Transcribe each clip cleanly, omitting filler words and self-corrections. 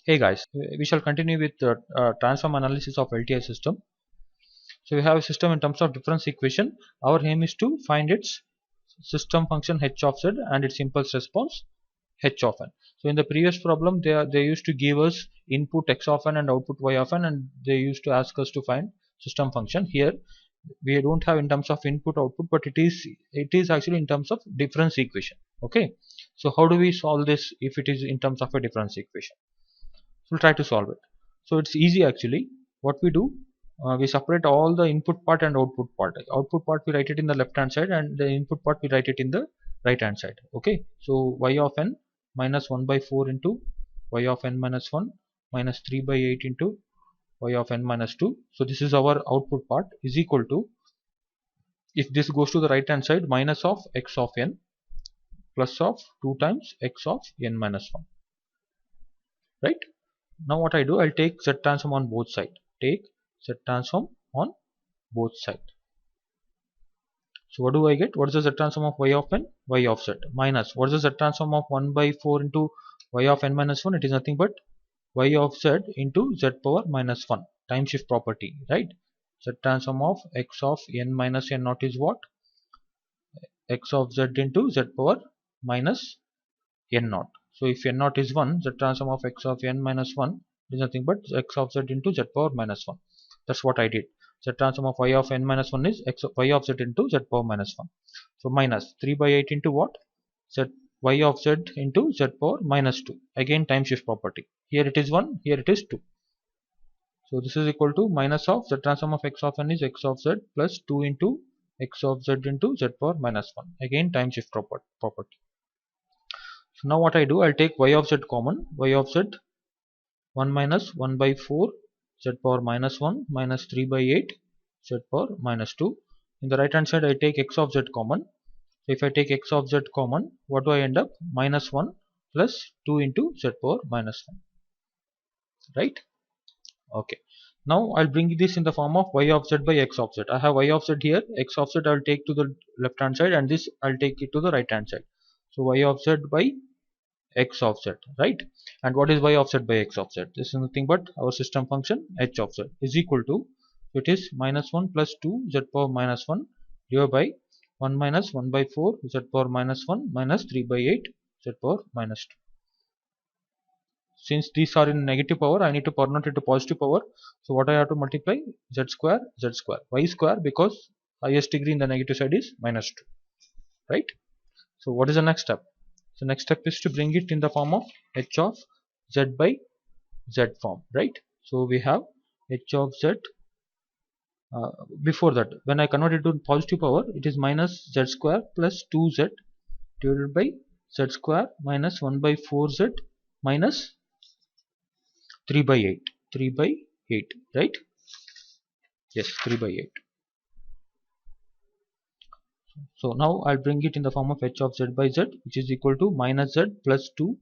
Hey guys, we shall continue with the transform analysis of LTI system. So we have a system in terms of difference equation. Our aim is to find its system function h of z and its impulse response h of n. So in the previous problem they used to give us input x of n and output y of n, and they used to ask us to find system function. Here we don't have in terms of input output, but it is actually in terms of difference equation. Okay, so how do we solve this if it is in terms of a difference equation? We'll try to solve it. So it's easy actually. What we do, we separate all the input part and output part. Output part we write it in the left hand side, and the input part we write it in the right hand side. Okay, so y of n minus 1 by 4 into y of n minus 1 minus 3 by 8 into y of n minus 2. So this is our output part is equal to, if this goes to the right hand side, minus of x of n plus of 2 times x of n minus 1, right? Now what I do, I'll take Z transform on both sides. Take Z transform on both sides. So what do I get? What is the Z transform of y of n? Y of z minus, what is the Z transform of 1 by 4 into y of n minus 1? It is nothing but y of z into z power minus 1, time shift property, right? Z transform of x of n minus n naught is what? X of z into z power minus n naught. So if n naught is 1, the transform of x of n minus 1 is nothing but x of z into z power minus 1. That's what I did. The transform of y of n minus 1 is y of z into z power minus 1. So minus 3 by 8 into what? Y of z into z power minus 2. Again time shift property. Here it is 1, here it is 2. So this is equal to minus of the transform of x of n is x of z plus 2 into x of z into z power minus 1. Again time shift property. So now what I do, I'll take y of z common. Y of z 1 minus 1 by 4 z power minus 1 minus 3 by 8 z power minus 2. In the right hand side I take x of z common. So if I take x of z common, what do I end up? Minus 1 plus 2 into z power minus 1. Right? Okay. Now I'll bring this in the form of y of z by x of z. I have y of z here. X of z I'll take to the left hand side, and this I'll take it to the right hand side. So y of z by x of z, right? And what is y of z by x of z? This is nothing but our system function h of z is equal to, it is minus 1 plus 2 z power minus 1 divided by 1 minus 1 by 4 z power minus 1 minus 3 by 8 z power minus 2. Since these are in negative power, I need to convert it to positive power. So what I have to multiply? Z square, y square, because highest degree in the negative side is minus 2, right? So what is the next step? So next step is to bring it in the form of h of z by z form, right? So we have h of z. Before that, when I convert it to positive power, it is minus z square plus 2z divided by z square minus 1 by 4z minus 3 by 8, right? Yes, 3 by 8. So now I'll bring it in the form of h of z by z, which is equal to minus z plus 2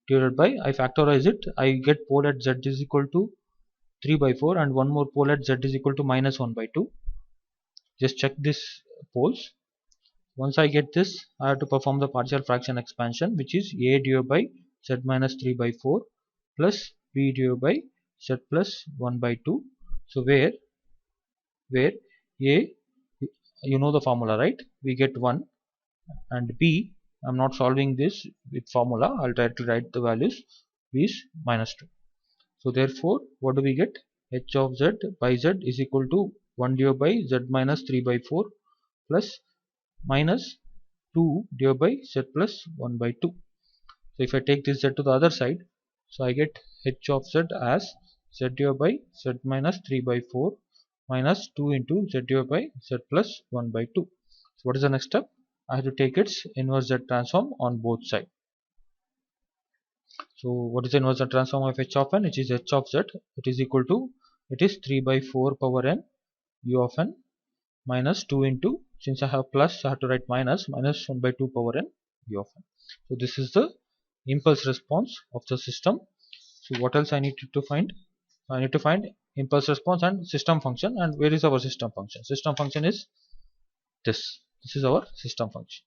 divided by, I factorize it, I get pole at z is equal to 3 by 4, and one more pole at z is equal to minus 1 by 2. Just check this poles. Once I get this, I have to perform the partial fraction expansion, which is a divided by z minus 3 by 4 plus b divided by z plus 1 by 2. So where a, you know the formula, right? We get 1, and b, I'm not solving this with formula, I'll try to write the values, b is minus 2. So therefore what do we get? H of z by z is equal to 1 divided by z minus 3 by 4 plus minus 2 divided by z plus 1 by 2. So if I take this z to the other side, so I get h of z as z divided by z minus 3 by 4 minus 2 into z divided by z plus 1 by 2. So what is the next step? I have to take its inverse z transform on both sides. So what is the inverse z transform of h of n? It is h of z. It is equal to, it is 3 by 4 power n u of n minus 2 into, since I have plus I have to write minus 1 by 2 power n u of n. So this is the impulse response of the system. So what else I need to find? I need to find impulse response and system function. And where is our system function? System function is this. This is our system function.